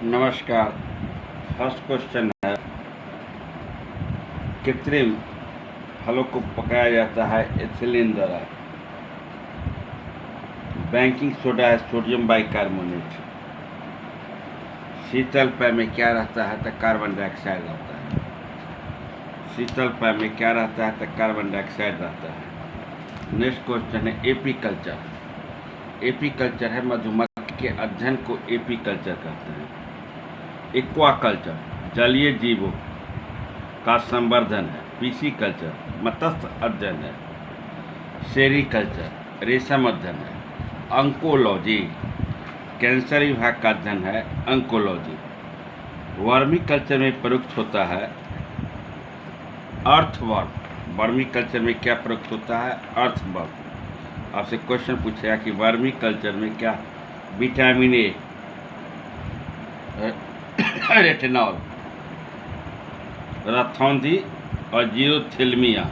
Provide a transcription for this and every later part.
नमस्कार। First question है, कृत्रिम फलों को पकाया जाता है एथिलीन द्वारा। बेकिंग सोडा है सोडियम बाइकार्बोनेट। शीतल पेय में क्या रहता है? तो कार्बन डाइऑक्साइड रहता है। शीतल पेय में क्या रहता है? तो कार्बन डाइऑक्साइड रहता है। नेक्स्ट क्वेश्चन है एपीकल्चर। एपीकल्चर है मधुमक्खी के अध्ययन को एपीकल्चर कहते हैं। एक्वाकल्चर जलीय जीवों का संवर्धन है। पीसीकल्चर मत्स्य अध्ययन है। सेरीकल्चर रेशम अध्ययन है। अंकोलॉजी कैंसर विभाग का अध्ययन है। अंकोलॉजी वर्मी कल्चर में प्रयुक्त होता है अर्थवर्म। वर्मी कल्चर में क्या प्रयुक्त होता है? अर्थवर्म। आपसे क्वेश्चन पूछेगा कि वर्मी कल्चर में क्या विटामिन ए, रेटिनॉल, राथौंधी और जीरोथेल्मिया।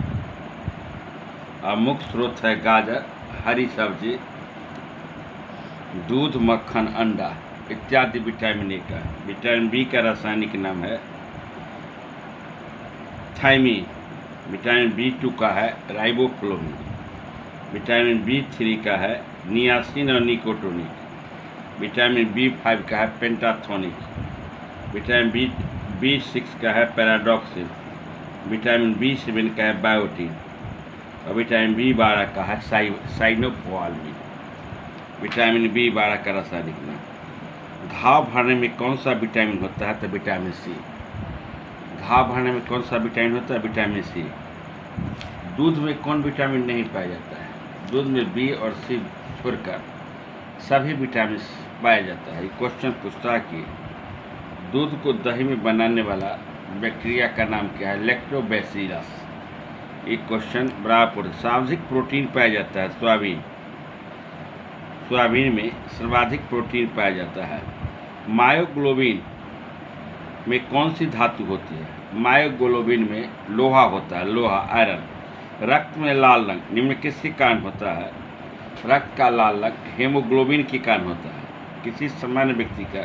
और मुख्य स्रोत है गाजर, हरी सब्जी, दूध, मक्खन, अंडा इत्यादि विटामिन ए का। विटामिन बी का रासायनिक नाम है थायमीन। विटामिन बी2 का है राइबोफ्लोविन। विटामिन बी3 का है नियासिन और निकोटोनिक। विटामिन बी5 का है पेंटाथोनिक। विटामिन बी6 का है पैराडॉक्सिन। विटामिन बी7 का है बायोटिन। और विटामिन बी12 का है साइनोफोल्मीन। विटामिन बी12 का रासायनिक नाम। घाव भरने में कौन सा विटामिन होता है? तो विटामिन सी। घाव भरने में कौन सा विटामिन होता है? Vitamin C. दूध में कौन विटामिन नहीं पाया जाता है? दूध में बी और सी छोड़कर सभी विटामिन पाया जाता है। ये क्वेश्चन पूछता है कि दूध को दही में बनाने वाला बैक्टीरिया का नाम क्या है? लैक्टोबैसिलस। एक क्वेश्चन बराबर। सर्वाधिक प्रोटीन पाया जाता है सोयाबीन। सोयाबीन में सर्वाधिक प्रोटीन पाया जाता है। मायोग्लोबिन में कौन सी धातु होती है? मायोग्लोबिन में लोहा होता है, लोहा, आयरन। रक्त में लाल रंग निम्न किसके कारण होता है? रक्त का लाल रंग हेमोग्लोबिन के कारण होता है। किसी सामान्य व्यक्ति का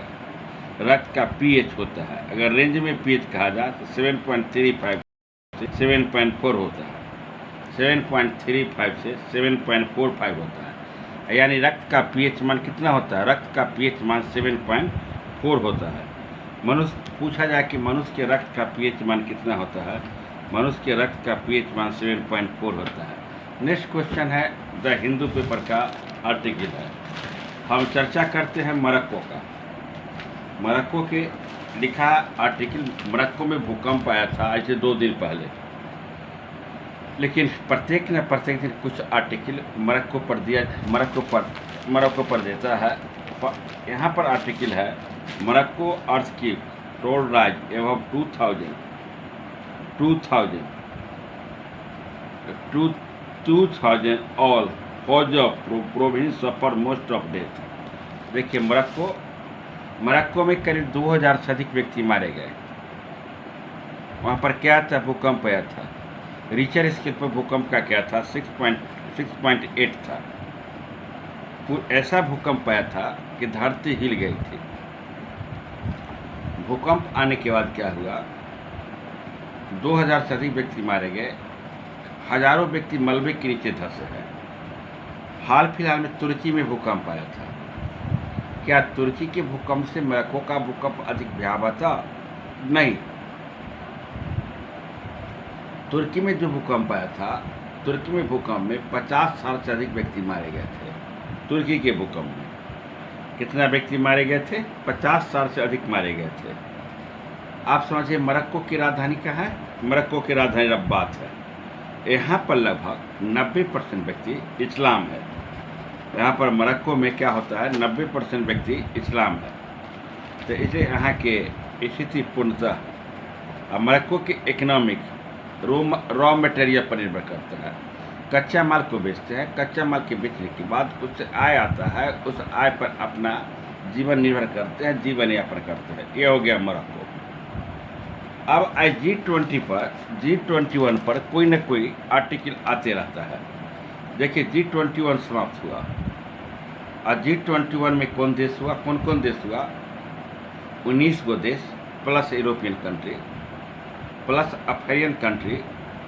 रक्त का पीएच होता है, अगर रेंज में पीएच कहा जाए तो 7.35 से 7.4 होता है। 7.35 से 7.45 होता है, यानी रक्त का पीएच मान कितना होता है? रक्त का पीएच मान 7.4 होता है। मनुष्य पूछा जाए कि मनुष्य के रक्त का पीएच मान कितना होता है? मनुष्य के रक्त का पीएच मान 7.4 होता है। नेक्स्ट क्वेश्चन है द हिंदू पेपर का आर्टिकल है। हम चर्चा करते हैं मोरक्को का। मोरक्को के लिखा आर्टिकल। मोरक्को में भूकंप आया था आज से 2 दिन पहले, लेकिन प्रत्येक न प्रत्येक दिन कुछ आर्टिकल मोरक्को पर देता है। यहाँ पर आर्टिकल है मोरक्को अर्थक्वेक टोल राइज एवं 2000 all फॉज of province suffer most of death. देखिए मोरक्को में करीब 2000 से अधिक व्यक्ति मारे गए। वहाँ पर क्या था? भूकंप आया था। रिचर स्केल पर भूकंप का क्या था? 6.8 था। ऐसा भूकंप आया था कि धरती हिल गई थी। भूकंप आने के बाद क्या हुआ? 2000 से अधिक व्यक्ति मारे गए। हजारों व्यक्ति मलबे के नीचे धंसे हैं। हाल फिलहाल में तुर्की में भूकंप आया था। क्या तुर्की के भूकंप से मोरक्को का भूकंप अधिक भयावह था? नहीं। तुर्की में जो भूकंप आया था, तुर्की में भूकंप में 50 साल से अधिक व्यक्ति मारे गए थे। तुर्की के भूकंप में कितना व्यक्ति मारे गए थे? 50 साल से अधिक मारे गए थे। आप समझिए मोरक्को की राजधानी कहाँ है? मोरक्को की राजधानी रब्बात है। यहाँ पर लगभग 90% व्यक्ति इस्लाम है। यहाँ पर मोरक्को में क्या होता है? 90% व्यक्ति इस्लाम है। तो इसलिए यहाँ के स्थिति पूर्णतः मोरक्को की इकोनॉमिक रॉ मटेरियल पर निर्भर करता है। कच्चा माल को बेचते हैं। कच्चा माल के बेचने के बाद उससे आय आता है। उस आय पर अपना जीवन निर्भर करते हैं, जीवन यापन करते हैं। ये हो गया मोरक्को। अब G21 पर कोई न कोई आर्टिकल आते रहता है। देखिए G21 समाप्त हुआ और G21 में कौन देश हुआ? कौन कौन देश हुआ? 19 गो देश plus European country plus African country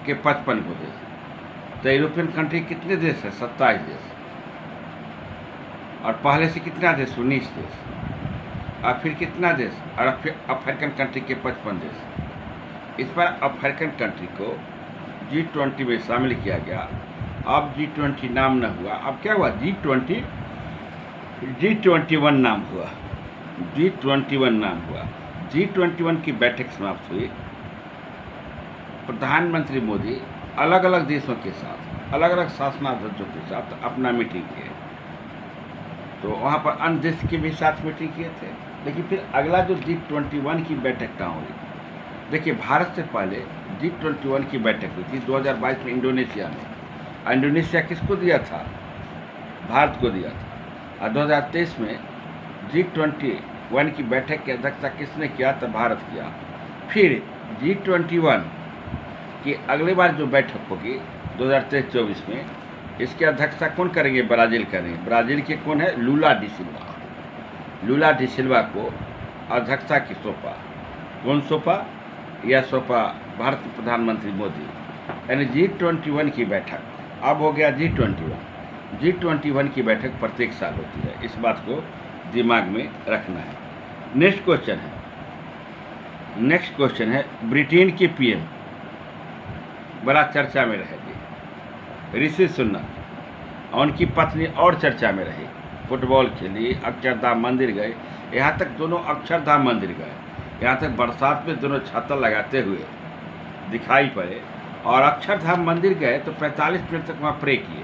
के 55 गो देश। तो यूरोपियन कंट्री कितने देश है? 27 देश। और पहले से कितना देश? 19 देश। और फिर कितना देश? और फिर अफ्रीकन कंट्री के 55 देश। इस बार अफ्रीकन कंट्री को G20 में शामिल किया गया। अब G20 नाम न हुआ, अब क्या हुआ? G21 नाम हुआ। G21 नाम हुआ। G21 की बैठक समाप्त हुई। प्रधानमंत्री मोदी अलग अलग देशों के साथ, अलग अलग शासनाध्यक्षों के साथ अपना मीटिंग किए। तो वहाँ पर अन्य देश के भी साथ मीटिंग किए थे। लेकिन फिर अगला जो G21 की बैठक कहाँ हुई? देखिए, भारत से पहले G21 की बैठक हुई थी 2022 में इंडोनेशिया में। इंडोनेशिया किसको दिया था? भारत को दिया था। और 2023 में G21 की बैठक की अध्यक्षता किसने किया? तो भारत किया। फिर G21 की अगली बार जो बैठक होगी 2023-24 में, इसकी अध्यक्षता कौन करेंगे? ब्राज़ील करेंगे। ब्राज़ील के कौन है? लूला डी सिल्वा। लूला डी सिल्वा को अध्यक्षता की सौंपा। कौन सौंपा? यह सौंपा भारत के प्रधानमंत्री मोदी। यानी G21 की बैठक अब हो गया G21। G21 की बैठक प्रत्येक साल होती है, इस बात को दिमाग में रखना है। नेक्स्ट क्वेश्चन है ब्रिटेन के पीएम बड़ा चर्चा में रहेगी, ऋषि सुनक। और उनकी पत्नी और चर्चा में रही। फुटबॉल खेली, अक्षरधाम मंदिर गए। यहाँ तक दोनों अक्षरधाम मंदिर गए। यहाँ तक बरसात में दोनों छाता लगाते हुए दिखाई पड़े। और अक्षरधाम मंदिर गए तो 45 मिनट तक वहाँ प्रे किए,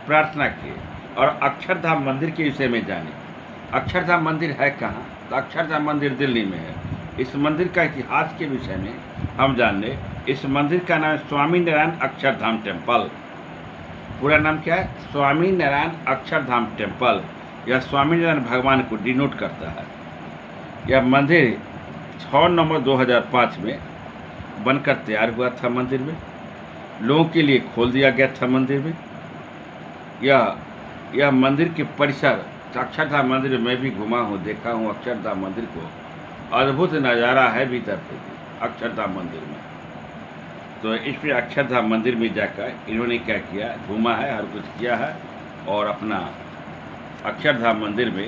प्रार्थना किए और अक्षरधाम मंदिर के विषय में जाने। अक्षरधाम मंदिर है कहाँ? तो अक्षरधाम मंदिर दिल्ली में है। इस मंदिर का इतिहास के विषय में हम जाने। इस मंदिर का नाम है स्वामी नारायण अक्षरधाम टेम्पल। पूरा नाम क्या है? स्वामी नारायण अक्षरधाम टेम्पल। यह स्वामी नारायण भगवान को डिनोट करता है। यह मंदिर 6 नवंबर 2005 में बनकर तैयार हुआ था। मंदिर में लोगों के लिए खोल दिया गया था। मंदिर में यह मंदिर के परिसर, अक्षरधाम मंदिर में मैं भी घुमा हूँ, देखा हूँ अक्षरधाम मंदिर को। अद्भुत नज़ारा है भीतर से अक्षरधाम मंदिर में। तो इस पर अक्षरधाम मंदिर में जाकर इन्होंने क्या किया? घूमा है, हर कुछ किया है और अपना अक्षरधाम मंदिर में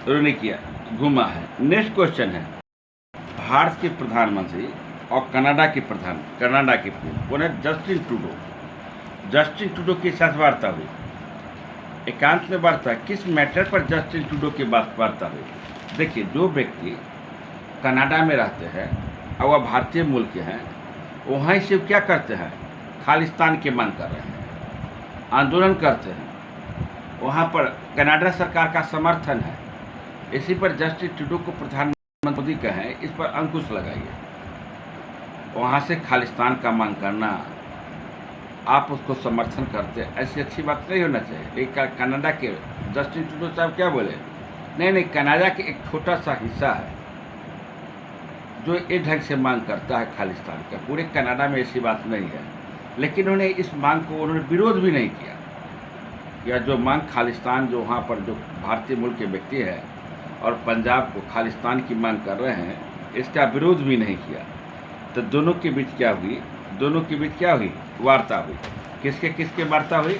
उन्होंने किया, घूमा है। नेक्स्ट क्वेश्चन है भारत के प्रधानमंत्री और कनाडा के कौन है? Justin Trudeau. जस्टिन ट्रूडो के साथ वार्ता हुई, एकांत में वार्ता। किस मैटर पर जस्टिन ट्रूडो के बात वार्ता हुई? देखिए, जो व्यक्ति कनाडा में रहते हैं और वह भारतीय मूल के हैं, वहाँ से क्या करते हैं? खालिस्तान की मांग कर रहे हैं, आंदोलन करते हैं। वहाँ पर कनाडा सरकार का समर्थन है। इसी पर जस्टिन ट्रूडो को प्रधानमंत्री मोदी कहें, इस पर अंकुश लगाइए। वहाँ से खालिस्तान का मांग करना, आप उसको समर्थन करते, ऐसी अच्छी बात नहीं होना चाहिए। लेकिन कनाडा के जस्टिन ट्रूडो साहब क्या बोले? नहीं, कनाडा के एक छोटा सा हिस्सा है जो इस ढंग से मांग करता है खालिस्तान का। पूरे कनाडा में ऐसी बात नहीं है। लेकिन उन्होंने इस मांग को विरोध भी नहीं किया। या जो मांग खालिस्तान, जो वहाँ पर जो भारतीय मूल के व्यक्ति है और पंजाब को खालिस्तान की मांग कर रहे हैं, इसका विरोध भी नहीं किया। तो दोनों के बीच क्या हुई? वार्ता हुई। किसके वार्ता हुई?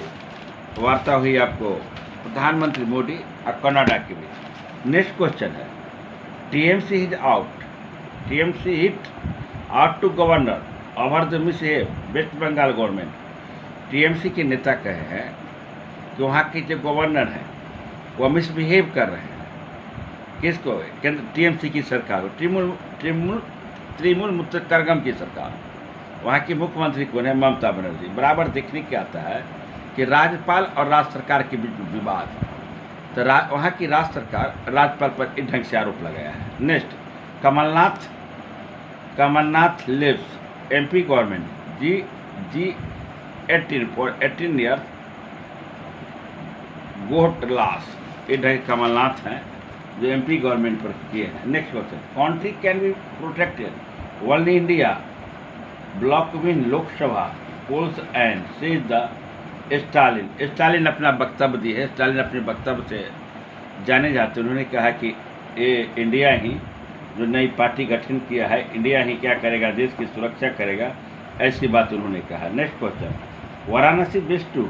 वार्ता हुई आपको प्रधानमंत्री मोदी और कनाडा के बीच। नेक्स्ट क्वेश्चन है TMC is out. TMC hit out to governor over the misbehave West Bengal government. TMC के नेता कहे हैं कि वहाँ के जो गवर्नर हैं वह मिसबिहेव कर रहे हैं। किसको? केंद्र TMC की सरकार, तृणमूल मुत्तरगम की सरकार। वहाँ की मुख्यमंत्री कौन है? ममता बनर्जी। बराबर देखने के आता है कि राज्यपाल और राज्य सरकार के बीच विवाद। तो वहाँ की राज्य सरकार राज्यपाल पर इस ढंग से आरोप लगाया है। Next, Kamal Nath leaves MP government G18 for 18 years got loss. इस ढंग कमलनाथ हैं जो MP गवर्नमेंट पर किए हैं। Next question, country can be protected only India bloc win Lok Sabha polls and says the Stalin. Stalin अपना वक्तव्य दिए है। स्टालिन अपने वक्तव्य से जाने जाते। उन्होंने कहा कि ये इंडिया ही जो नई पार्टी गठन किया है, इंडिया ही क्या करेगा, देश की सुरक्षा करेगा, ऐसी बात उन्होंने कहा। Next question, Varanasi based to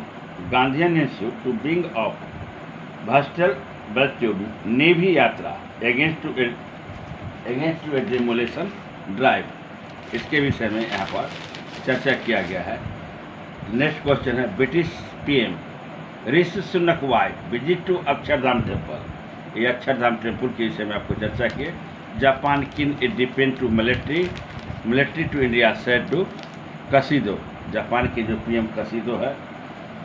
Gandhian institute to bring up भस्टल बच्चों नेवी यात्रा against to a demolition drive, इसके विषय में यहाँ पर चर्चा किया गया है। नेक्स्ट क्वेश्चन है, British PM Rishi Sunak wife visit to Akshardham temple, ये अक्षरधाम टेम्पल के विषय में आपको चर्चा किए। जापान किन it depend to military to India said to Kishida, Japan के जो पीएम कसीदो है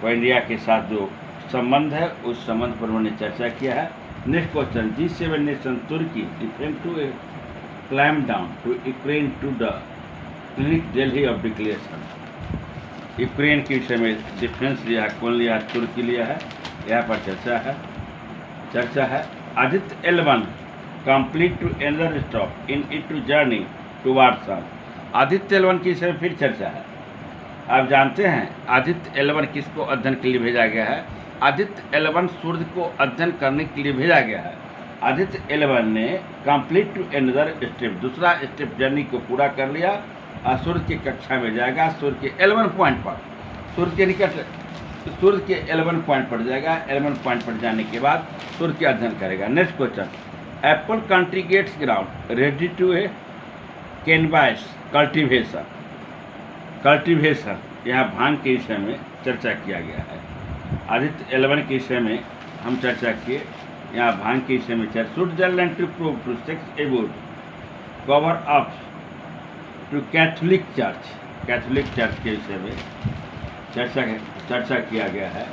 वो इंडिया के साथ जो संबंध है उस संबंध पर उन्होंने चर्चा किया है। Next question, G7 nation Turkey defend to a climb down to Ukraine to the clinic Delhi of declaration, Ukraine के विषय में डिफेंस लिया, कौन लिया, तुर्की लिया है, यहाँ पर चर्चा है। Aditya L1 complete to another stop in it to journey to Warsaw, Aditya L1 के विषय में फिर चर्चा है। आप जानते हैं आदित्य L1 किसको अध्ययन के लिए भेजा गया है? आदित्य L1 सूर्य को अध्ययन करने के लिए भेजा गया है। आदित्य L1 ने कंप्लीट टू एनदर स्टेप, दूसरा स्टेप जर्नी को पूरा कर लिया और सूर्य की कक्षा में जाएगा। सूर्य के L1 पॉइंट पर, सूर्य के निकट, सूर्य के L1 पॉइंट पर जाएगा। L1 पॉइंट पर जाने के बाद सूर्य के अध्ययन करेगा। Next question, apple country gets ground ready to a canvas cultivation, यहाँ भांग के विषय में चर्चा किया गया है। आदित्य L1 के विषय में हम चर्चा किए, यहाँ भांग के विषय में चर्चा। Switzerland to prove to sex aboard cover up to Catholic church के विषय में चर्चा किया गया है।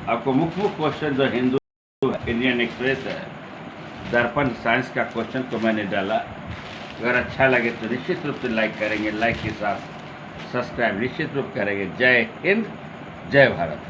आपको मुख्य क्वेश्चन जो हिंदू इंडियन एक्सप्रेस है, दर्पण साइंस का क्वेश्चन को मैंने डाला। अगर अच्छा लगे तो निश्चित रूप से लाइक करेंगे, लाइक के साथ सब्सक्राइब निश्चित रूप करेंगे। जय हिंद, जय भारत।